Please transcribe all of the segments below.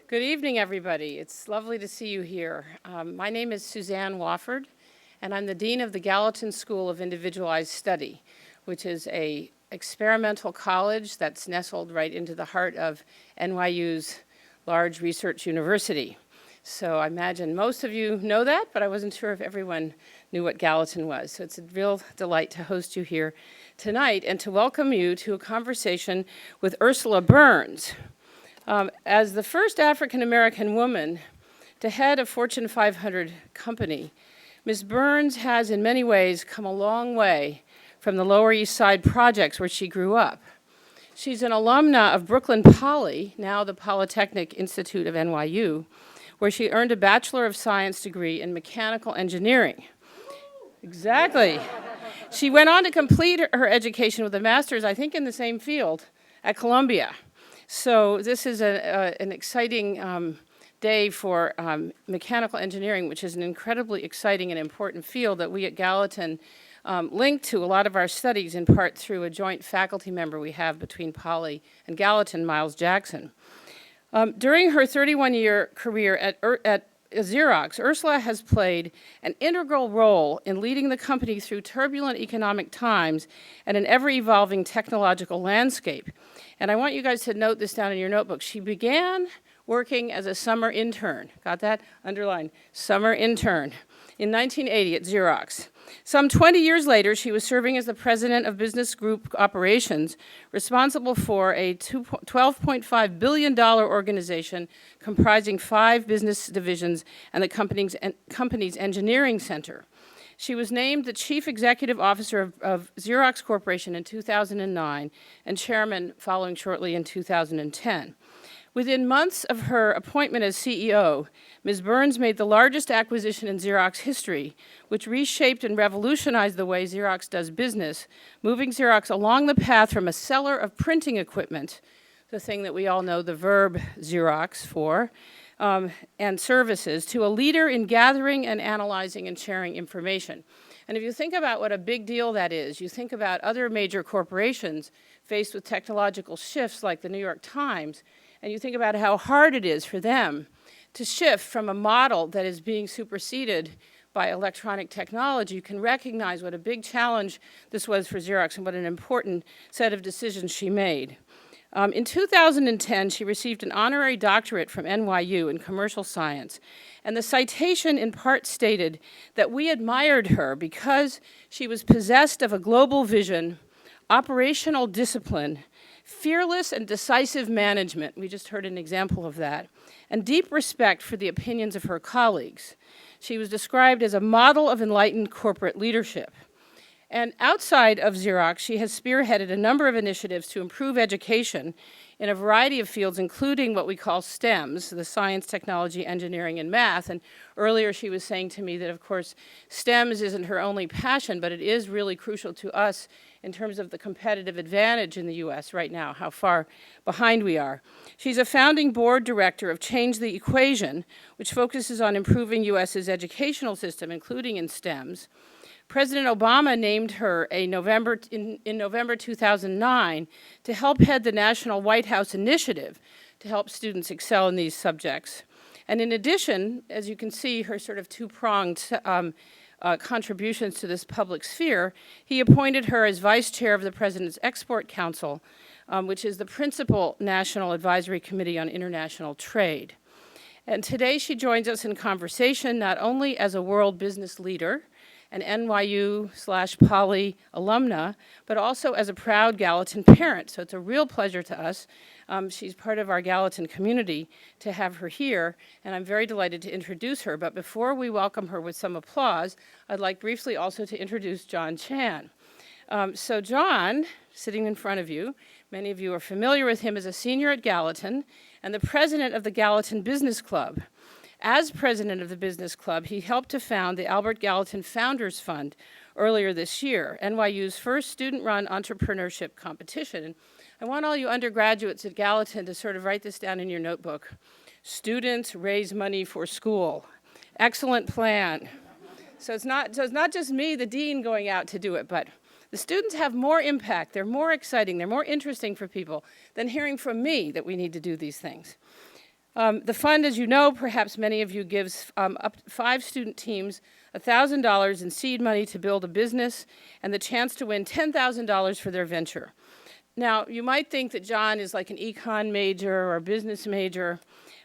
Good evening, everybody. It's lovely to see you here. My name is Suzanne Wofford, and I'm the Dean of the Gallatin School of Individualized Study, which is an experimental college that's nestled right into the heart of NYU's large research university. So I imagine most of you know that, but I wasn't sure if everyone knew what Gallatin was. So it's a real delight to host you here tonight and to welcome you to a conversation with Ursula Burns. As the first African-American woman to head a Fortune 500 company, Ms. Burns has in many ways come a long way from the Lower East Side projects where she grew up. She's an alumna of Brooklyn Poly, now the Polytechnic Institute of NYU, where she earned a Bachelor of Science degree in mechanical engineering. Exactly. She went on to complete her education with a master's, I think in the same field, at Columbia. So this is an exciting day for mechanical engineering, which is an incredibly exciting and important field that we at Gallatin link to a lot of our studies, in part through a joint faculty member we have between Poly and Gallatin, Miles Jackson. During her 31-year career at Xerox, Ursula has played an integral role in leading the company through turbulent economic times and an ever-evolving technological landscape. And I want you guys to note this down in your notebook. She began working as a summer intern. Got that? Underline. Summer intern in 1980 at Xerox. Some 20 years later, she was serving as the president of Business Group Operations, responsible for a $12.5 billion organization comprising 5 business divisions and the company's engineering center. She was named the Chief Executive Officer of Xerox Corporation in 2009 and chairman following shortly in 2010. Within months of her appointment as CEO, Ms. Burns made the largest acquisition in Xerox history, which reshaped and revolutionized the way Xerox does business, moving Xerox along the path from a seller of printing equipment, the thing that we all know the verb Xerox for, and services, to a leader in gathering and analyzing and sharing information. And if you think about what a big deal that is, you think about other major corporations faced with technological shifts like the New York Times, and you think about how hard it is for them to shift from a model that is being superseded by electronic technology, you can recognize what a big challenge this was for Xerox and what an important set of decisions she made. In 2010, she received an honorary doctorate from NYU in commercial science, and the citation in part stated that we admired her because she was possessed of a global vision, operational discipline, fearless and decisive management, we just heard an example of that, and deep respect for the opinions of her colleagues. She was described as a model of enlightened corporate leadership. And outside of Xerox, she has spearheaded a number of initiatives to improve education in a variety of fields, including what we call STEMs, the science, technology, engineering, and math. And earlier she was saying to me that, of course, STEMs isn't her only passion, but it is really crucial to us in terms of the competitive advantage in the U.S. right now, how far behind we are. She's a founding board director of Change the Equation, which focuses on improving U.S.'s educational system, including in STEMs. President Obama named her in November 2009 to help head the National White House Initiative to help students excel in these subjects. And in addition, as you can see, her sort of two-pronged contributions to this public sphere, he appointed her as vice chair of the President's Export Council, which is the principal national advisory committee on international trade. And today she joins us in conversation not only as a world business leader, an NYU/Poly alumna, but also as a proud Gallatin parent. So it's a real pleasure to us. She's part of our Gallatin community to have her here, and I'm very delighted to introduce her. But before we welcome her with some applause, I'd like briefly also to introduce Jon H.M. So Jon, sitting in front of you, many of you are familiar with him as a senior at Gallatin and the president of the Gallatin Business Club. As president of the Business Club, he helped to found the Albert Gallatin Founders Fund earlier this year, NYU's first student-run entrepreneurship competition. And I want all you undergraduates at Gallatin to sort of write this down in your notebook. Students raise money for school. Excellent plan. So it's not just me, the dean, going out to do it, but the students have more impact. They're more exciting. They're more interesting for people than hearing from me that we need to do these things. The fund, as you know, perhaps many of you, gives up to 5 student teams $1,000 in seed money to build a business and the chance to win $10,000 for their venture. Now, you might think that Jon is like an econ major or a business major,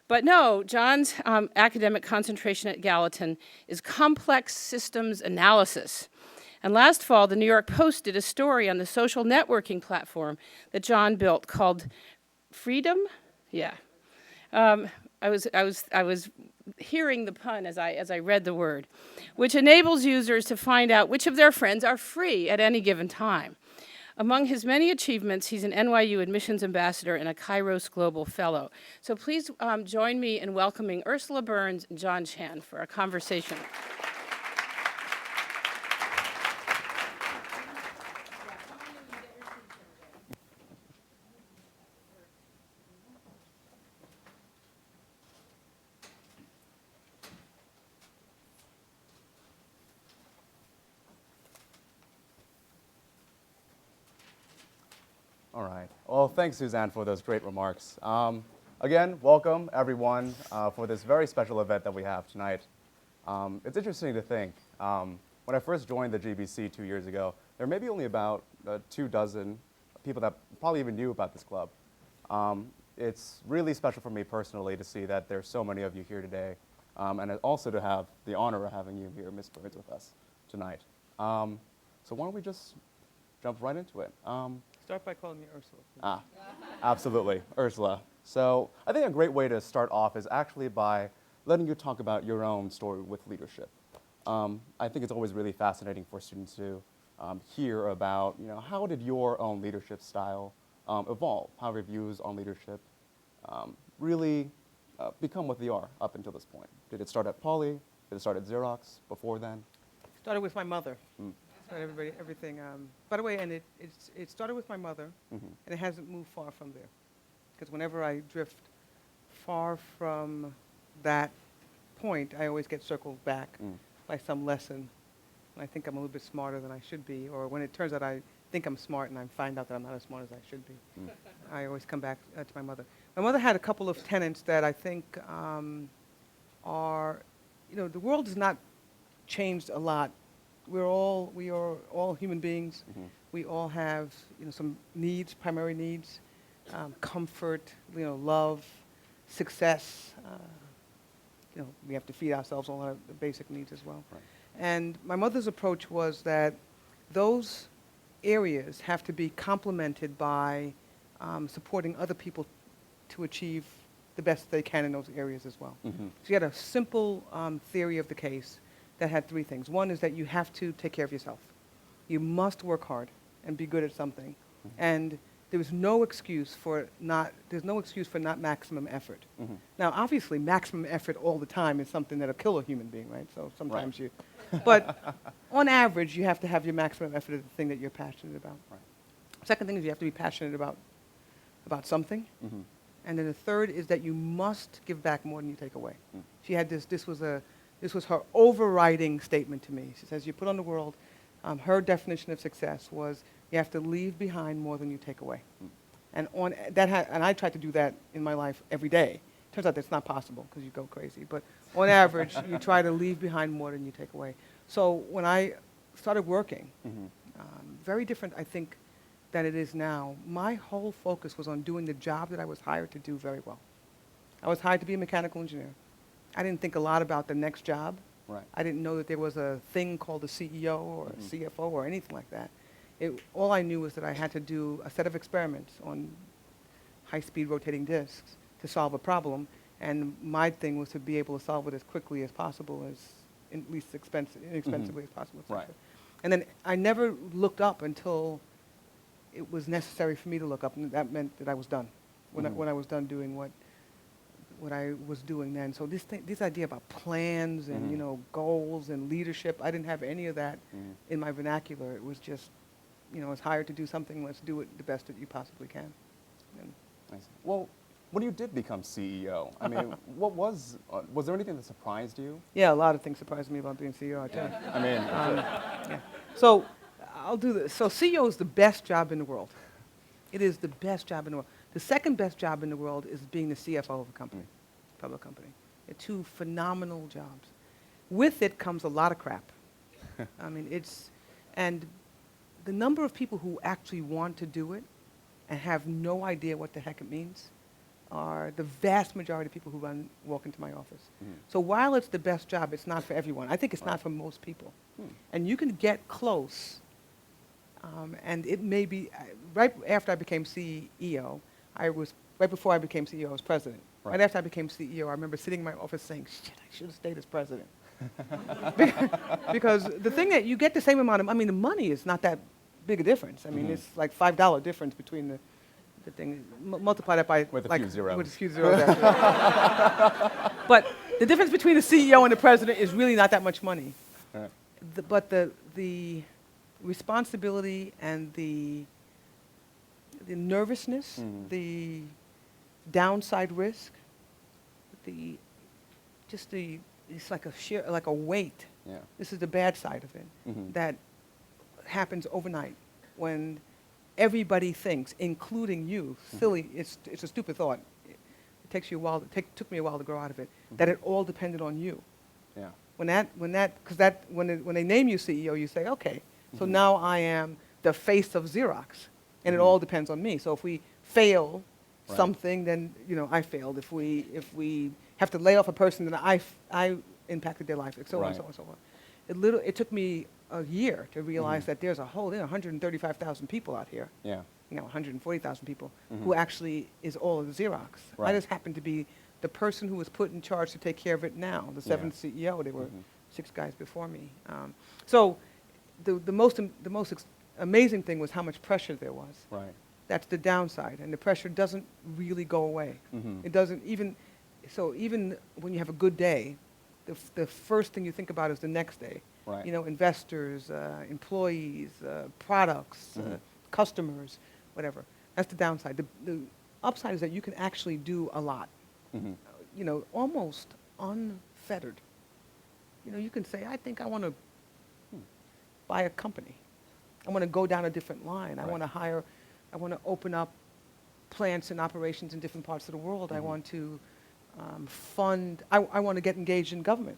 but no, Jon's academic concentration at Gallatin is complex systems analysis. And last fall, the New York Post did a story on the social networking platform that Jon built called Freedom? Yeah. I was hearing the pun as I read the word, which enables users to find out which of their friends are free at any given time. Among his many achievements, he's an NYU admissions ambassador and a Kairos Global Fellow. So please join me in welcoming Ursula Burns and Jon H.M. for a conversation. All right. Well, thanks, Suzanne, for those great remarks. Again, welcome, everyone, for this very special event that we have tonight. It's interesting to think. When I first joined the GBC 2 years ago, there may be only about 24 people that probably even knew about this club. It's really special for me personally to see that there's so many of you here today, and also to have the honor of having you here, Ms. Burns, with us tonight. So why don't we just jump right into it? Start by calling me Ursula. Absolutely, Ursula. So I think a great way to start off is actually by letting you talk about your own story with leadership. I think it's always really fascinating for students to hear about, how did your own leadership style evolve? How have your views on leadership really become what they are up until this point? Did it start at Poly? Did it start at Xerox before then? Started with my mother. Everything. By the way, and it started with my mother, and it hasn't moved far from there. Because whenever I drift far from that point, I always get circled back by some lesson. And I think I'm a little bit smarter than I should be, or when it turns out I think I'm smart and I find out that I'm not as smart as I should be, I always come back to my mother. My mother had a couple of tenets that I think are, the world has not changed a lot. We are all human beings. We all have, some needs, primary needs, comfort, love, success. We have to feed ourselves, all our basic needs as well. Right. And my mother's approach was that those areas have to be complemented by supporting other people to achieve the best they can in those areas as well. She had a simple theory of the case that had 3 things. One is that you have to take care of yourself. You must work hard and be good at something. And there's no excuse for not maximum effort. Now, obviously, maximum effort all the time is something that'll kill a human being, right? So sometimes but on average, you have to have your maximum effort at the thing that you're passionate about. Right. Second thing is you have to be passionate about something. And then the third is that you must give back more than you take away. She had this was her overriding statement to me. She says, you put on the world, her definition of success was you have to leave behind more than you take away. And I try to do that in my life every day. Turns out that's not possible because you go crazy. But on average, you try to leave behind more than you take away. So when I started working, very different, I think, than it is now, my whole focus was on doing the job that I was hired to do very well. I was hired to be a mechanical engineer. I didn't think a lot about the next job. Right. I didn't know that there was a thing called a CEO or a CFO or anything like that. All I knew was that I had to do a set of experiments on high-speed rotating disks to solve a problem, and my thing was to be able to solve it as quickly as possible, as least inexpensively as possible. Right. And then I never looked up until it was necessary for me to look up, and that meant that I was done. When I was done doing what I was doing then. So this idea about plans and goals and leadership, I didn't have any of that in my vernacular. It was just, it's hired to do something. Let's do it the best that you possibly can. And well, when you did become CEO, I mean, was there anything that surprised you? Yeah, a lot of things surprised me about being CEO. I tell you. I mean, Yeah. So I'll do this. So CEO is the best job in the world. It is the best job in the world. The second best job in the world is being the CFO of a company. public company. They're two phenomenal jobs. With it comes a lot of crap. I mean, and the number of people who actually want to do it and have no idea what the heck it means are the vast majority of people who walk into my office. So while it's the best job, it's not for everyone. I think it's not for most people. And you can get close, and it may be, right after I became CEO, right before I became CEO, I was president. Right after I became CEO, I remember sitting in my office saying, shit, I should have stayed as president. Because the thing that you get the same amount of, I mean, the money is not that big a difference. I mean, it's like $5 difference between the thing. Multiply that by With a like, few zeros. With a few zeros after that. But the difference between the CEO and the president is really not that much money. Right. But the responsibility and the nervousness, the downside risk, it's like a weight. Yeah. This is the bad side of it that happens overnight when everybody thinks, including you, silly. It's a stupid thought. It takes you a while. Took me a while to grow out of it. That it all depended on you. Yeah. When they name you CEO, you say, okay, so now I am the face of Xerox, and it all depends on me. So if we fail something, then I failed. If we have to lay off a person, then I impacted their life, so on and so on and so on. It took me a year to realize that there are 135,000 people out here. Yeah. 140,000 people who actually is all of Xerox. Right. I just happened to be the person who was put in charge to take care of it now, the seventh CEO. There were 6 guys before me. So the most amazing thing was how much pressure there was. Right. That's the downside, and the pressure doesn't really go away. It doesn't even when you have a good day, the first thing you think about is the next day. Right. Investors, employees, products, customers, whatever. That's the downside. The upside is that you can actually do a lot. Almost unfettered. You can say, I think I want to buy a company. I want to go down a different line. Right. I want to open up plants and operations in different parts of the world. I want to fund, I want to get engaged in government.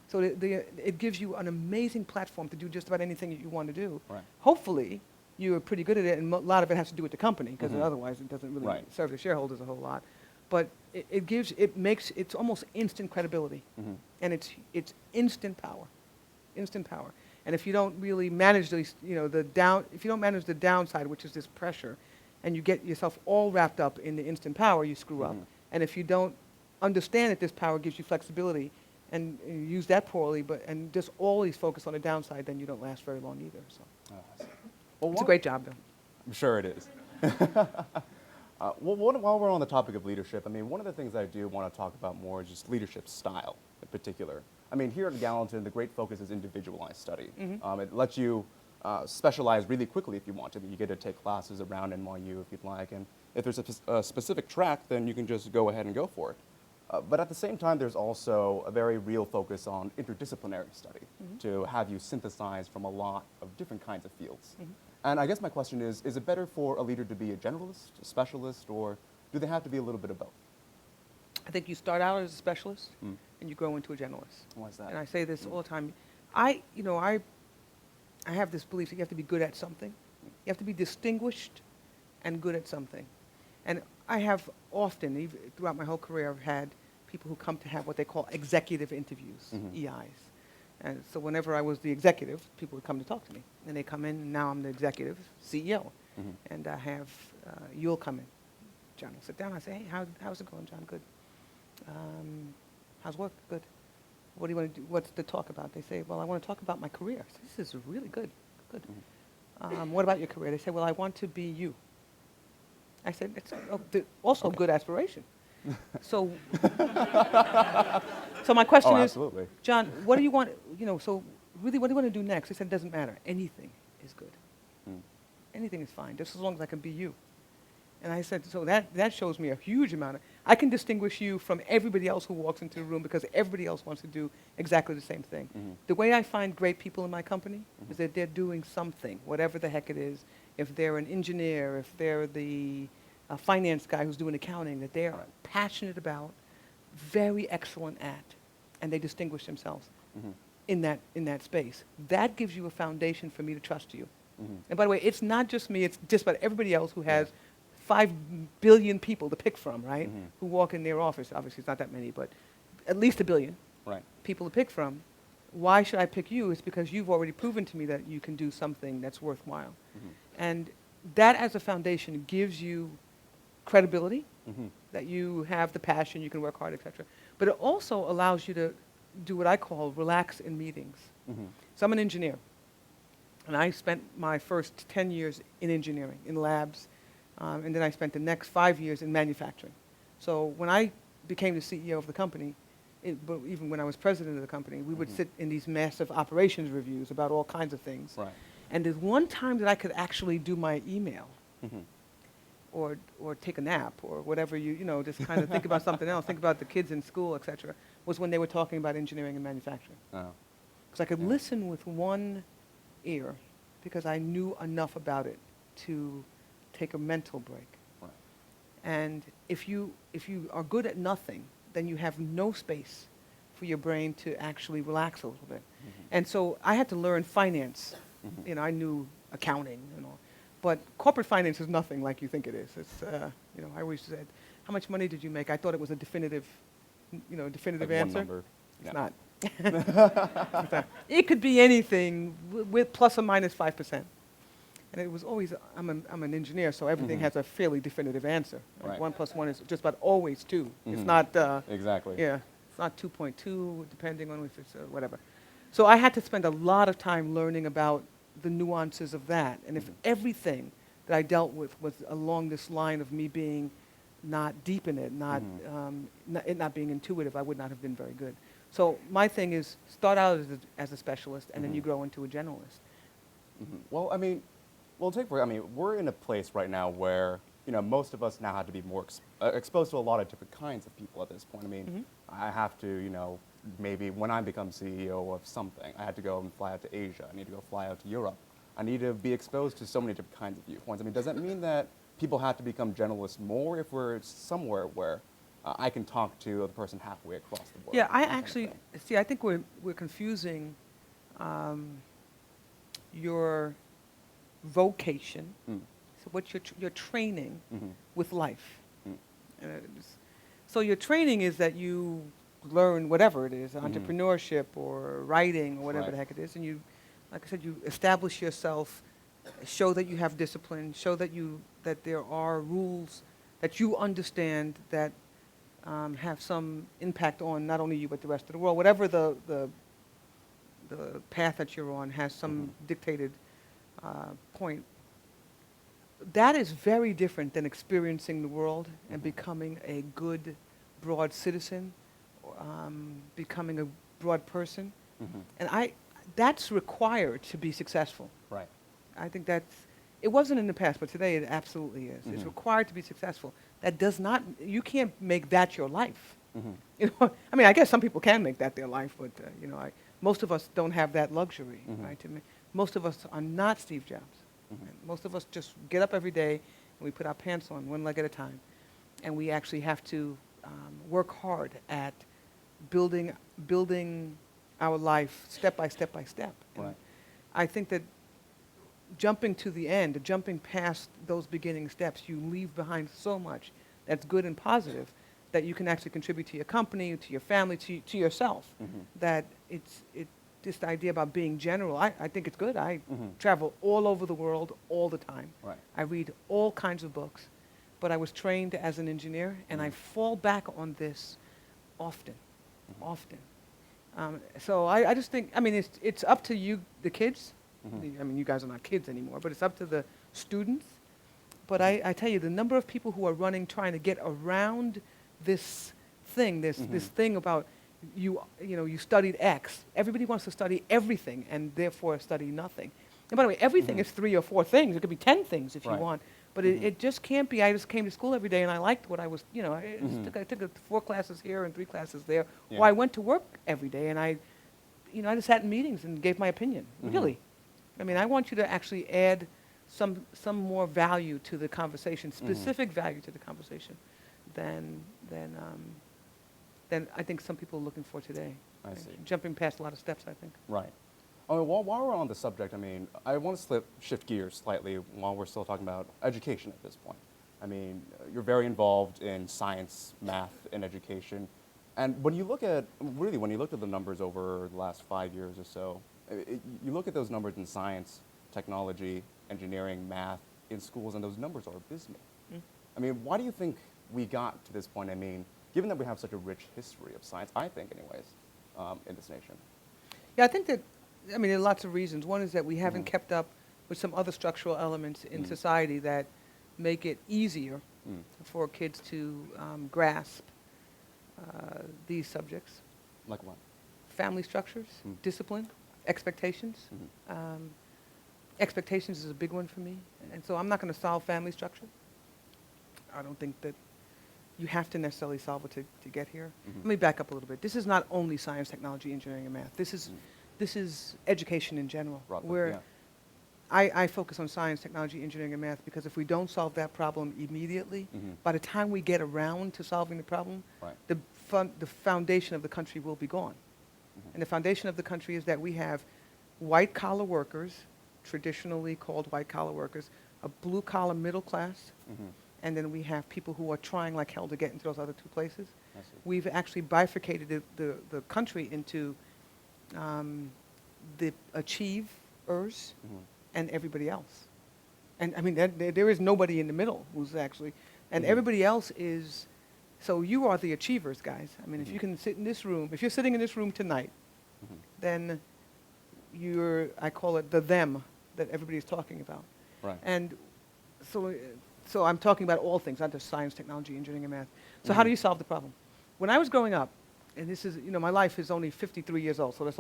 So it gives you an amazing platform to do just about anything that you want to do. Right. Hopefully, you're pretty good at it, and a lot of it has to do with the company, because otherwise it doesn't really serve the shareholders a whole lot. But it's almost instant credibility, and it's instant power, instant power. And if you don't really manage if you don't manage the downside, which is this pressure, and you get yourself all wrapped up in the instant power, you screw up. And if you don't understand that this power gives you flexibility, and you use that poorly, and just always focus on the downside, then you don't last very long either. So Well, it's a great job, though. I'm sure it is. While we're on the topic of leadership, I mean, one of the things I do want to talk about more is just leadership style in particular. I mean, here at Gallatin, the great focus is individualized study. It lets you specialize really quickly if you want to. You get to take classes around NYU if you'd like, and if there's a specific track, then you can just go ahead and go for it. But at the same time, there's also a very real focus on interdisciplinary study to have you synthesize from a lot of different kinds of fields. And I guess my question is it better for a leader to be a generalist, a specialist, or do they have to be a little bit of both? I think you start out as a specialist, and you grow into a generalist. Why is that? And I say this all the time. I have this belief that you have to be good at something. You have to be distinguished and good at something. And I have often, even throughout my whole career, I've had people who come to have what they call executive interviews, EIs. And so whenever I was the executive, people would come to talk to me. And they come in, and now I'm the executive CEO. And I have, you'll come in. John will sit down. I say, hey, how's it going, John? Good. How's work? Good. What do you want to do? What's the talk about? They say, well, I want to talk about my career. I say, this is really good. Good. What about your career? They say, well, I want to be you. I said, it's also a good aspiration. So, so my question is, absolutely. John, what do you want, so really what do you want to do next? He said, it doesn't matter. Anything is good. Anything is fine, just as long as I can be you. And I said, so that shows me a huge amount of, I can distinguish you from everybody else who walks into the room because everybody else wants to do exactly the same thing. The way I find great people in my company is that they're doing something, whatever the heck it is. If they're an engineer, if they're the finance guy who's doing accounting, that they're passionate about very excellent at, and they distinguish themselves in that space. That gives you a foundation for me to trust you. And by the way, it's not just me, it's just about everybody else who has 5 billion people to pick from, right? Who walk in their office. Obviously, it's not that many, but at least 1 billion people to pick from. Why should I pick you? It's because you've already proven to me that you can do something that's worthwhile. And that as a foundation gives you credibility, that you have the passion, you can work hard, etc. But it also allows you to do what I call relax in meetings. So I'm an engineer, and I spent my first 10 years in engineering, in labs, and then I spent the next 5 years in manufacturing. So when I became the CEO of the company, but even when I was president of the company, we would sit in these massive operations reviews about all kinds of things. And there's one time that I could actually do my email, or take a nap, or whatever just kind of think about something else, think about the kids in school, etc., was when they were talking about engineering and manufacturing. Because I could listen with one ear, because I knew enough about it to take a mental break. And if you are good at nothing, then you have no space for your brain to actually relax a little bit. And so I had to learn finance. I knew accounting and all. But corporate finance is nothing like you think it is. It's, I always said, how much money did you make? I thought it was a definitive Like answer. one number. It's not. It could be anything with plus or minus 5%. And it was always, I'm an engineer, so everything has a fairly definitive answer. Like 1 + 1 is just about always 2. It's not, exactly. Yeah, it's not 2.2, depending on if it's whatever. So I had to spend a lot of time learning about the nuances of that. And if everything that I dealt with was along this line of me being not deep in it, it not being intuitive, I would not have been very good. So my thing is start out as a specialist, and then you grow into a generalist. Well, we're in a place right now where most of us now have to be more exposed to a lot of different kinds of people at this point. I have to, maybe when I become CEO of something, I had to go and fly out to Asia. I need to go fly out to Europe. I need to be exposed to so many different kinds of viewpoints. Does that mean that people have to become generalists more if we're somewhere where I can talk to the person halfway across the world? Yeah, I actually, I think we're confusing your vocation, so what your training with life. So your training is that you learn whatever it is, entrepreneurship or writing or whatever the heck it is, and you, like I said, you establish yourself, show that you have discipline, show that there are rules that you understand that have some impact on not only you but the rest of the world. Whatever the path that you're on has some dictated point. That is very different than experiencing the world and becoming a good, broad citizen, becoming a broad person. And that's required to be successful. I think it wasn't in the past, but today it absolutely is. It's required to be successful. That does not, you can't make that your life. I guess some people can make that their life, but most of us don't have that luxury, right? Most of us are not Steve Jobs. Most of us just get up every day and we put our pants on one leg at a time, and we actually have to work hard at building our life step by step by step. And I think that jumping to the end, jumping past those beginning steps, you leave behind so much that's good and positive that you can actually contribute to your company, to your family, to yourself. That this idea about being general, I think it's good. I travel all over the world all the time. I read all kinds of books, but I was trained as an engineer, and I fall back on this often. So I just think, it's up to you, the kids. You guys are not kids anymore, but it's up to the students. But I tell you, the number of people who are running, trying to get around this thing, this thing about you studied X. Everybody wants to study everything and therefore study nothing. And by the way, everything is 3 or 4 things. It could be 10 things if you want. But it just can't be, I just came to school every day and I liked what I was, I took 4 classes here and 3 classes there. Or I went to work every day and I just sat in meetings and gave my opinion. Really. I want you to actually add some more value to the conversation, specific value to the conversation than than I think some people are looking for today. I see. Jumping past a lot of steps, I think. Right. I mean, while we're on the subject, I mean, I want to shift gears slightly while we're still talking about education at this point. I mean, you're very involved in science, math, and education. And when you look at, really, when you look at the numbers over the last 5 years or so, you look at those numbers in science, technology, engineering, math, in schools, and those numbers are abysmal. I mean, why do you think we got to this point? I mean, given that we have such a rich history of science, I think anyways, in this nation. Yeah, I think that, I mean, there are lots of reasons. One is that we haven't kept up with some other structural elements in society that make it easier for kids to grasp these subjects. Like what? Family structures, discipline, expectations. Expectations is a big one for me. And so I'm not going to solve family structure. I don't think that you have to necessarily solve it to get here. Let me back up a little bit. This is not only science, technology, engineering, and math. This is education in general. Broadly, Where yeah. I focus on science, technology, engineering, and math because if we don't solve that problem immediately, by the time we get around to solving the problem, Right. the foundation of the country will be gone. And the foundation of the country is that we have white-collar workers, traditionally called white-collar workers, a blue-collar middle class, and then we have people who are trying like hell to get into those other two places. I see. We've actually bifurcated the country into the achievers and everybody else. And I mean, there is nobody in the middle who's actually, and everybody else is, so you are the achievers, guys. I mean, if you can sit in this room, if you're sitting in this room tonight, then you're, I call it the them that everybody's talking about. Right. And so I'm talking about all things, not just science, technology, engineering, and math. So how do you solve the problem? When I was growing up, and this is, you know, my life is only 53 years old, so that's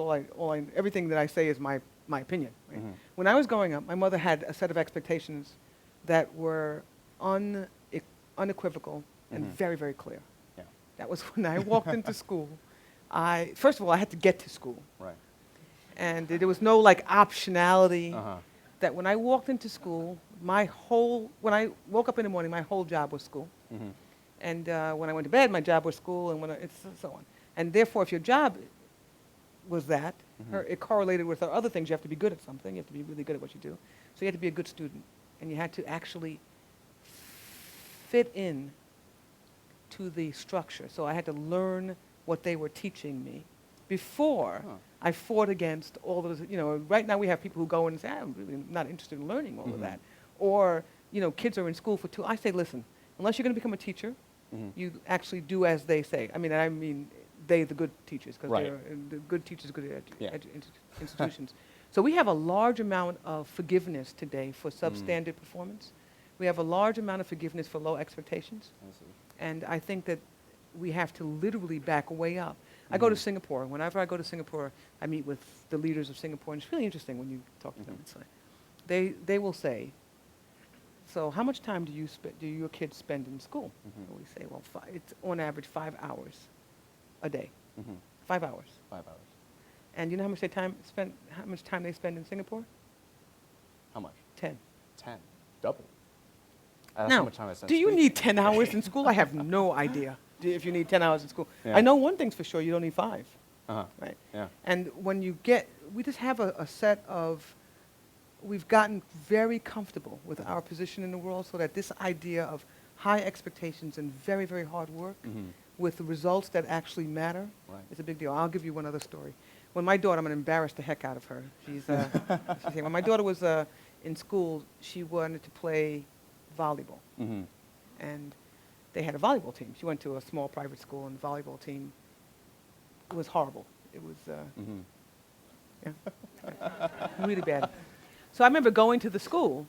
everything that I say is my opinion. Right? When I was growing up, my mother had a set of expectations that were unequivocal and very, very clear. Yeah. That was when I walked into school. First of all, I had to get to school. Right. And there was no like optionality. That when I walked into school, when I woke up in the morning, my whole job was school. And when I went to bed, my job was school, and it's so on. And therefore, if your job was that, it correlated with other things. You have to be good at something. You have to be really good at what you do. So you had to be a good student. And you had to actually fit in to the structure. So I had to learn what they were teaching me before I fought against all those, you know, right now we have people who go in and say, I'm really not interested in learning all of that. Or, you know, kids are in school for I say, listen, unless you're going to become a teacher, you actually do as they say. I mean, they, the good teachers, because the good teachers, good institutions. So we have a large amount of forgiveness today for substandard performance. We have a large amount of forgiveness for low expectations. I see. And I think that we have to literally back way up. I go to Singapore. Whenever I go to Singapore, I meet with the leaders of Singapore, and it's really interesting when you talk to them. It's like, they will say, so how much time do your kids spend in school? And we say, well, it's on average 5 hours a day. 5 hours. 5 hours. And you know how much time they spend in Singapore? How much? 10. 10. Double. That's Now, how much time I spent do you sleeping. need 10 hours in school? I have no idea if you need 10 hours in school. Yeah. I know one thing's for sure, you don't need 5. Right? Yeah. And when we just have a set of, we've gotten very comfortable with our position in the world so that this idea of high expectations and very, very hard work with the results that actually matter is a big deal. I'll give you one other story. When my daughter, I'm going to embarrass the heck out of her. When my daughter was in school, she wanted to play volleyball. And they had a volleyball team. She went to a small private school, and the volleyball team was horrible. It was really bad. So I remember going to the school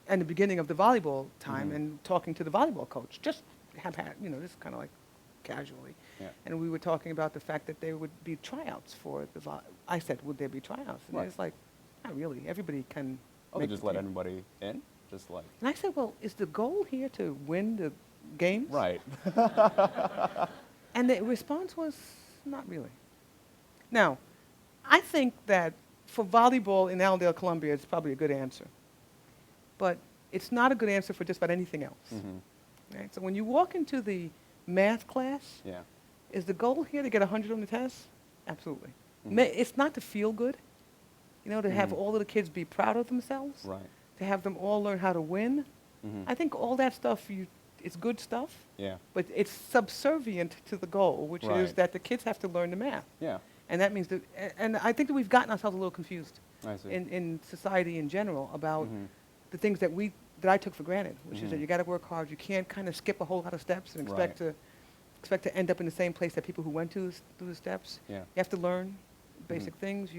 in the beginning of the volleyball time and talking to the volleyball coach, just just kind of like casually. Yeah. And we were talking about the fact that there would be tryouts for the I said, would there be tryouts? And it's like, not really. Everybody can Oh, they make just the let team. anybody in? Just like... And I said, well, is the goal here to win the games? Right. And the response was, not really. Now, I think that for volleyball in Allendale, Columbia, it's probably a good answer. But it's not a good answer for just about anything else. Right? So when you walk into the math class, Yeah. Is the goal here to get 100 on the test? Absolutely. Mhm. It's not to feel good, to have Mhm. all of the kids be proud of themselves, Right. to have them all learn how to win. Mhm. I think all that stuff, it's good stuff, Yeah. but it's subservient to the goal, which is Right. that the kids have to learn the math. Yeah. And that means that, and I think that we've gotten ourselves a little confused I see. in society in general about Mhm. the things that I took for granted, which is that Mhm. you got to work hard. You can't kind of skip a whole lot of steps and expect Right. to end up in the same place that people who went through the steps. Yeah. You have to learn basic things. So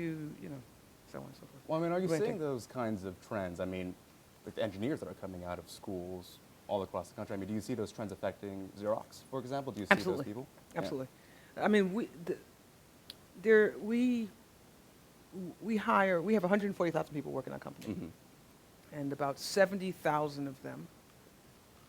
on and so forth. Well, I mean, are you What do you seeing think? those kinds of trends? I mean, with the engineers that are coming out of schools all across the country, I mean, do you see those trends affecting Xerox, for example? Do you see Absolutely. those people? Absolutely. I mean, we have 140,000 people work in our company, Mm-hmm. and about 70,000 of them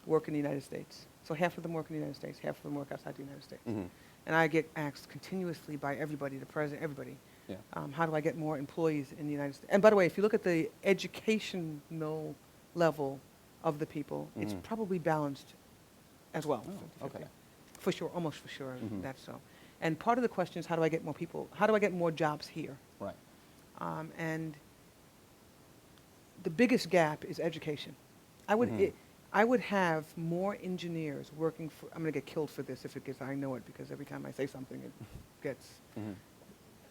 work in the United States. So half of them work in the United States, half of them work outside the United States. Mm-hmm. And I get asked continuously by everybody, the president, everybody, Yeah. how do I get more employees in the United States? And by the way, if you look at the educational level of the people, it's Mhm. probably balanced as well. Oh, 50-50. okay. For sure, almost for sure, Mhm. that's so. And part of the question is, how do I get more people, how do I get more jobs here? Right. And the biggest gap is education. Mhm. I would have more engineers working for, I'm going to get killed for this if it gets, I know it, because every time I say something, it gets Mhm.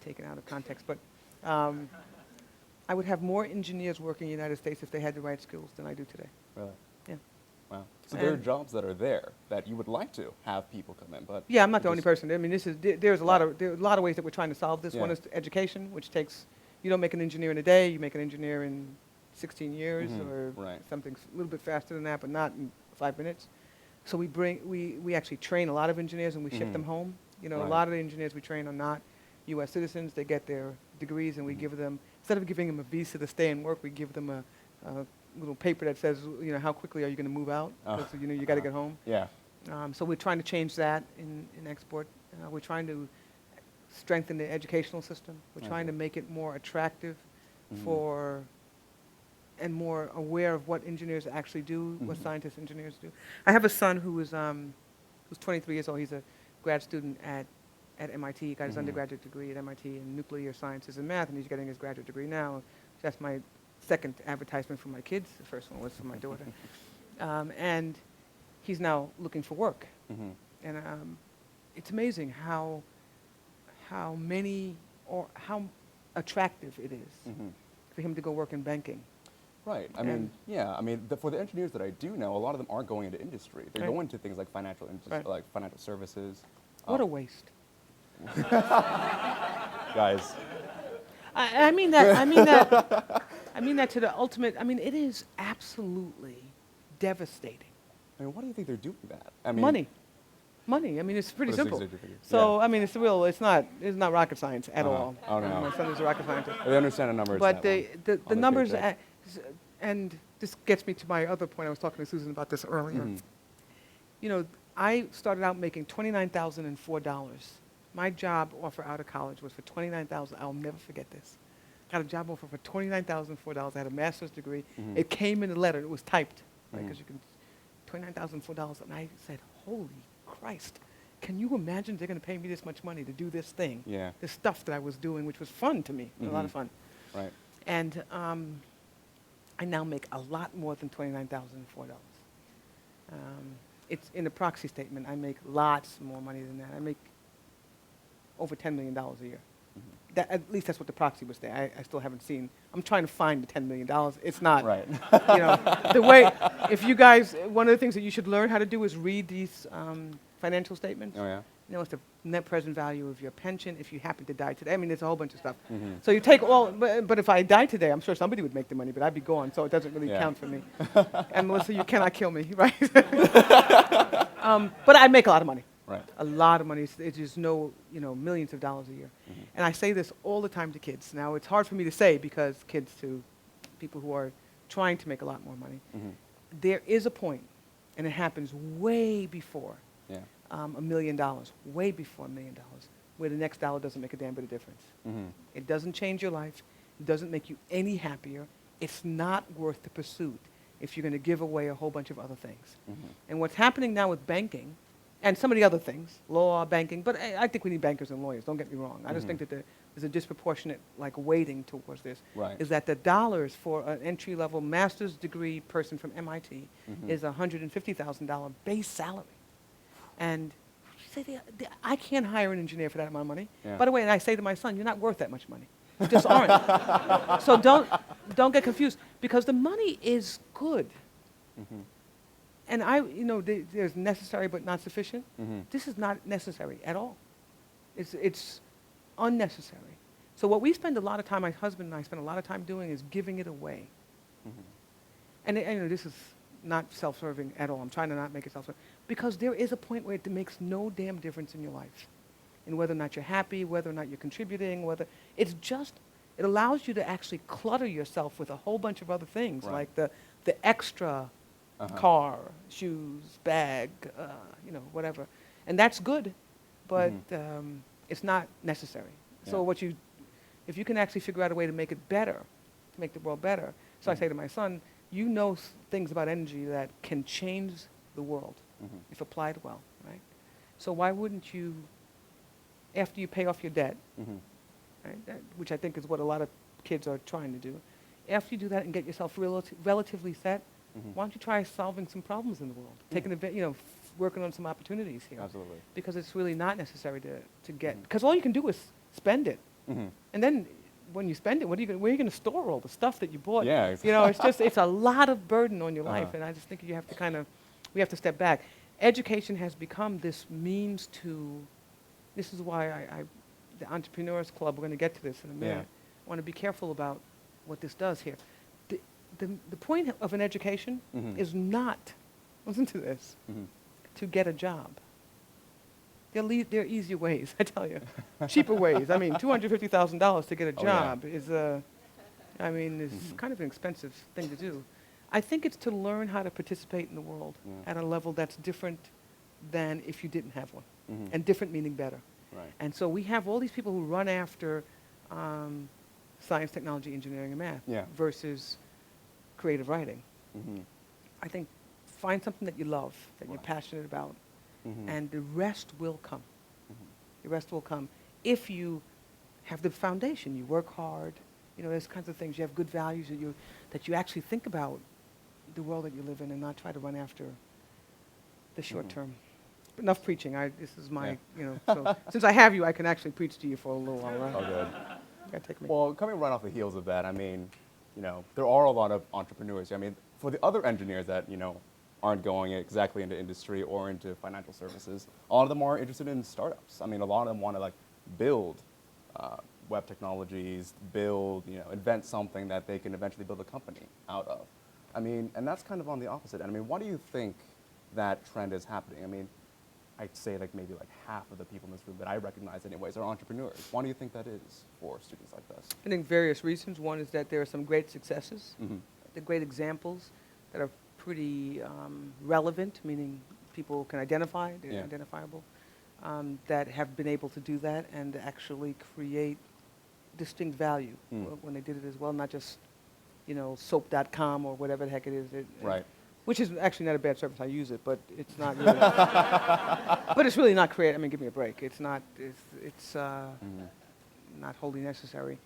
taken out of context. But I would have more engineers working in the United States if they had the right skills than I do today. Really? Yeah. Wow. So there are And- jobs that are there that you would like to have people come in, but Yeah, I'm not the you only just- person. I mean, there's a lot of ways that we're trying to solve this. One Yeah. is education, which takes, you don't make an engineer in a day, you make an engineer in 16 years Mhm. or Right. something a little bit faster than that, but not in 5 minutes. So we actually train a lot of engineers and we ship Mhm. them home. A Right. lot of the engineers we train are not U.S. citizens. They get their degrees and we Mhm. give them, instead of giving them a visa to stay and work, we give them a little paper that says, how quickly are you going to move out? Oh. 'Cause, you got to get home. Yeah. So we're trying to change that in export. We're trying to strengthen the educational system. We're I trying see. to make it more attractive Mhm. and more aware of what engineers actually do, what Mhm. scientists, engineers do. I have a son who's 23 years old. He's a grad student at MIT. He got his Mhm. undergraduate degree at MIT in nuclear sciences and math, and he's getting his graduate degree now. That's my second advertisement for my kids. The first one was for my daughter. And he's now looking for work. Mhm. And it's amazing how many or how attractive it is Mhm. for him to go work in banking. Right. I And- mean, yeah. I mean, for the engineers that I do know, a lot of them aren't going into industry. They're Right. going to things like Right. like financial services. What a waste. Guys. I mean that. I mean that. I mean that to the ultimate. I mean, it is absolutely devastating. I mean, why do you think they're doing that? I mean, Money. Money. I mean, it's pretty What is simple. the executive? So Yeah. I mean, it's not rocket science at Uh-huh. all. Oh, no. My son is a rocket scientist. They understand the numbers. But that the on the numbers, paycheck. and this gets me to my other point. I was talking to Susan about this earlier. Mhm. I started out making $29,004. My job offer out of college was for $29,000. I'll never forget this. Got a job offer for $29,004. I had a master's degree. Mhm. It came in a letter. It was typed, right? Mhm. Because you can, $29,004. And I said, holy Christ, can you imagine they're going to pay me this much money to do this thing? Yeah. This stuff that I was doing, which was fun to me, a lot of Mhm. fun. Right. And I now make a lot more than $29,004. It's in the proxy statement. I make lots more money than that. I make over $10 million a year. Mhm. At least that's what the proxy was there. I still haven't seen. I'm trying to find the $10 million. It's not. Right. The way, if you guys, one of the things that you should learn how to do is read these financial statements. Oh yeah. It's the net present value of your pension if you happen to die today. I mean, there's a whole bunch of stuff. Mhm. So you take all, but if I die today, I'm sure somebody would make the money, but I'd be gone, so it doesn't really Yeah. count for me. And Melissa, you cannot kill me, right? But I make a lot of money. Right. A lot of money. It's just millions of dollars a year. Mhm. And I say this all the time to kids. Now, it's hard for me to say because kids to people who are trying to make a lot more money. Mhm. There is a point, and it happens way before Yeah. $1 million, way before $1 million, where the next dollar doesn't make a damn bit of difference. Mhm. It doesn't change your life. It doesn't make you any happier. It's not worth the pursuit if you're going to give away a whole bunch of other things. Mhm. And what's happening now with banking and some of the other things, law, banking, but I think we need bankers and lawyers, don't get me wrong. I just think that there's a disproportionate like weighting towards this. Right. Is that the dollars for an entry-level master's degree person from MIT is a $150,000 base salary. And you say, I can't hire an engineer for that amount of money. Yeah. By the way, and I say to my son, you're not worth that much money. You just aren't. So don't get confused, because the money is good. And there's necessary but not sufficient. This is not necessary at all. It's unnecessary. So what we spend a lot of time, my husband and I spend a lot of time doing, is giving it away. And this is not self-serving at all. I'm trying to not make it self-serving. Because there is a point where it makes no damn difference in your life. In whether or not you're happy, whether or not you're contributing, it allows you to actually clutter yourself with a whole bunch of other things, Right. like the extra car, shoes, bag, whatever. And that's good, but it's not necessary. So if you can actually figure out a way to make it better, to make the world better. So I say to my son, things about energy that can change the world if applied well, right? So why wouldn't you, after you pay off your debt, right, which I think is what a lot of kids are trying to do, after you do that and get yourself relatively set, why don't you try solving some problems in the world, working on some opportunities here? Absolutely. Because it's really not necessary to get, because all you can do is spend it. And then when you spend it, where are you going to store all the stuff that you bought? Yeah, exactly. It's a lot of burden on your life, and I just think we have to step back. Education has become this means to, this is why the Entrepreneurs Club, we're going to get to this in a minute. I want to be careful about what this does here. The point of an education is not, listen to this, to get a job. There are easier ways, I tell you. Cheaper ways. I mean, $250,000 to get a job is kind of an expensive thing to do. I think it's to learn how to participate in the world at a level that's different than if you didn't have one. And different meaning better. Right. And so we have all these people who run after science, technology, engineering, and math versus creative writing. I think find something that you love, that you're passionate about, and the rest will come. The rest will come if you have the foundation. You work hard. There's kinds of things. You have good values that you actually think about the world that you live in and not try to run after the short term. But enough preaching. This is my, so since I have you, I can actually preach to you for a little while, right? Oh, good. You gotta take me. Well, coming right off the heels of that, I mean, there are a lot of entrepreneurs. I mean, for the other engineers that, aren't going exactly into industry or into financial services, a lot of them are interested in startups. I mean, a lot of them want to build web technologies, invent something that they can eventually build a company out of. I mean, and that's kind of on the opposite end. I mean, why do you think that trend is happening? I mean, I'd say maybe half of the people in this room that I recognize anyways are entrepreneurs. Why do you think that is for students like this? I think various reasons. One is that there are some great successes, the great examples that are pretty relevant, meaning people can identify, they're identifiable, that have been able to do that and actually create distinct value when they did it as well, not just, soap.com or whatever the heck it is. Right. Which is actually not a bad service. I use it, but it's not really. But it's really not creative. I mean, give me a break. It's not. It's not wholly necessary.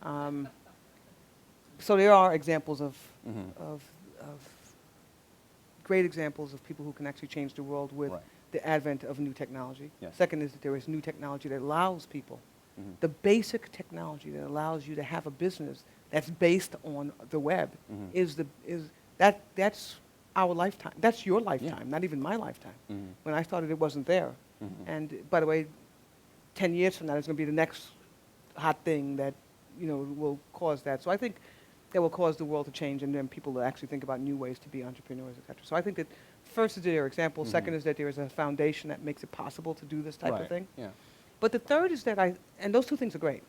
So there are examples of great examples of people who can actually change the world with the advent of new technology. Yes. Second is that there is new technology that allows people, the basic technology that allows you to have a business that's based on the web that's our lifetime. That's your lifetime, not even my lifetime. When I started, it wasn't there. And by the way, 10 years from now, it's going to be the next hot thing that will cause that. So I think that will cause the world to change, and then people will actually think about new ways to be entrepreneurs, et cetera. So I think that first is there are examples. Second is that there is a foundation that makes it possible to do this type of thing. Yeah. But the third is that and those two things are great.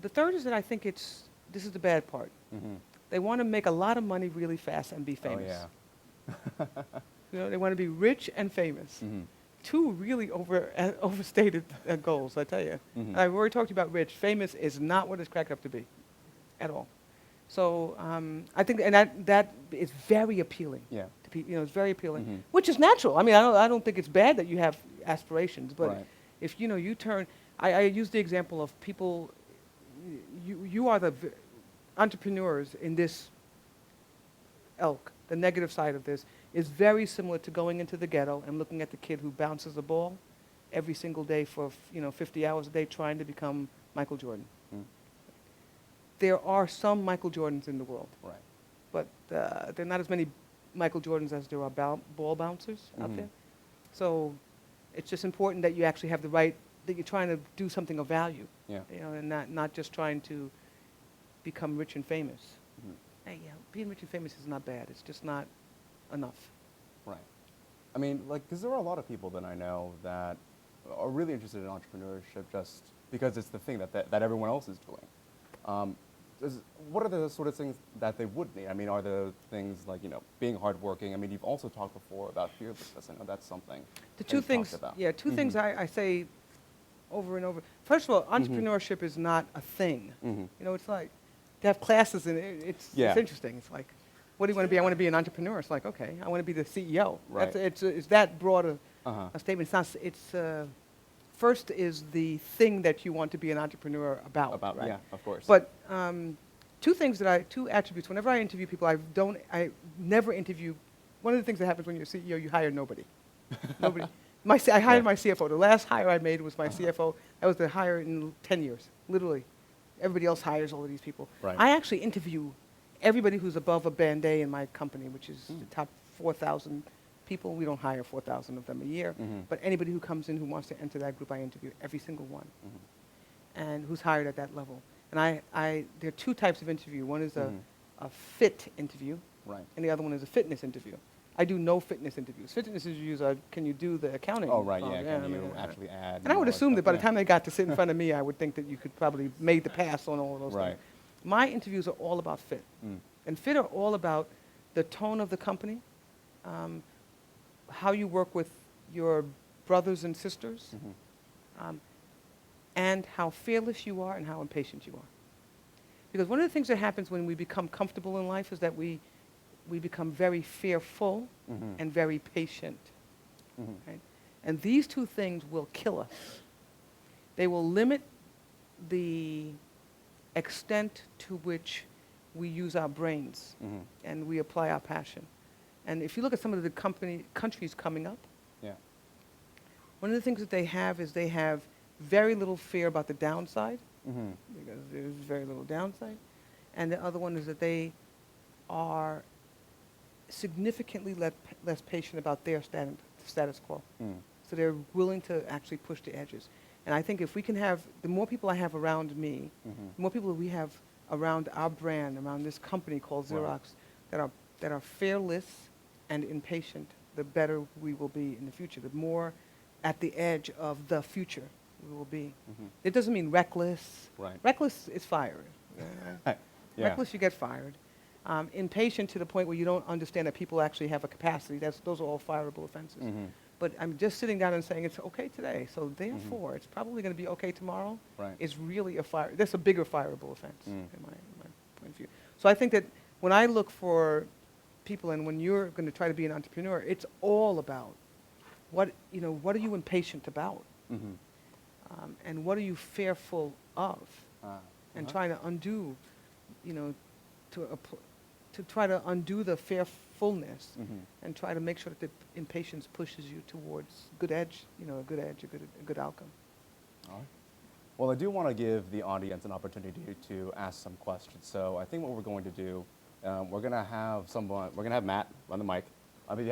The third is that I think this is the bad part. They want to make a lot of money really fast and be famous. Oh, yeah. They want to be rich and famous. Two really overstated goals, I tell you. I've already talked about rich. Famous is not what it's cracked up to be, at all. So I think, and that is very appealing to it's very appealing, which is natural. I mean, I don't think it's bad that you have aspirations, but Right. if you turn, I use the example of people. You are the entrepreneurs in this elk. The negative side of this is very similar to going into the ghetto and looking at the kid who bounces the ball every single day for 50 hours a day trying to become Michael Jordan. Mm. There are some Michael Jordans in the world, Right. but there are not as many Michael Jordans as there are ball bouncers out there. So it's just important that you actually have that you're trying to do something of value, Yeah. and not just trying to become rich and famous. Mhm. Hey, being rich and famous is not bad. It's just not enough. Right. I mean, like, because there are a lot of people that I know that are really interested in entrepreneurship just because it's the thing that everyone else is doing. What are the sort of things that they would need? I mean, are there things like, being hardworking? I mean, you've also talked before about fearlessness. I know that's something The that two you've things, talked about. yeah, two things I say over and over. First of all, entrepreneurship is not a thing. It's like, they have classes and it's Yeah. interesting. It's like, what do you want to be? I want to be an entrepreneur. It's like, okay, I want to be the CEO. Right. It's that broad Uh-huh. a statement. First is the thing that you want to be an entrepreneur about. Right? Yeah, of course. But two attributes. Whenever I interview people, I never interview. One of the things that happens when you're a CEO, you hire nobody. Nobody. I hired my CFO. The last hire I made was my CFO. That was the hire in 10 years, literally. Everybody else hires all of these people. Right. I actually interview everybody who's above a band A in my company, which is the top 4,000 people. We don't hire 4,000 of them a year. But anybody who comes in who wants to enter that group, I interview every single one. And who's hired at that level. And there are two types of interview. One is a fit interview, Right. and the other one is a fitness interview. I do no fitness interviews. Fitness interviews are, can you do the accounting? Oh, right, yeah. Can I you mean, actually add? and I would more assume that stuff? by the Yeah. time they got to sit in front of me, I would think that you could probably made the pass on all of those Right. things. My interviews are all about fit. And fit are all about the tone of the company, how you work with your brothers and sisters, and how fearless you are and how impatient you are. Because one of the things that happens when we become comfortable in life is that we become very fearful and very patient. Right? And these two things will kill us. They will limit the extent to which we use our brains and we apply our passion. And if you look at some of the countries coming up, Yeah. one of the things that they have is they have very little fear about the downside, because there's very little downside. And the other one is that they are significantly less patient about their status quo. So they're willing to actually push the edges. And I think if we can have, the more people I have around me, the more people we have around our brand, around this company called Xerox, that are fearless and impatient, the better we will be in the future. The more at the edge of the future we will be. It doesn't mean reckless. Right. Reckless is fired. Yeah. Reckless, you get fired. Impatient to the point where you don't understand that people actually have a capacity. Those are all fireable offenses. But I'm just sitting down and saying it's okay today, so therefore it's probably going to be okay tomorrow. Right. Is really that's a bigger fireable offense in my point of view. So I think that when I look for people and when you're going to try to be an entrepreneur, it's all about what are you impatient about, and what are you fearful of, and trying to undo, to try to undo the fearfulness and try to make sure that the impatience pushes you towards a good outcome. All right. Well, I do want to give the audience an opportunity to ask some questions. So I think what we're going to do, we're going to have Matt run the mic. If you have any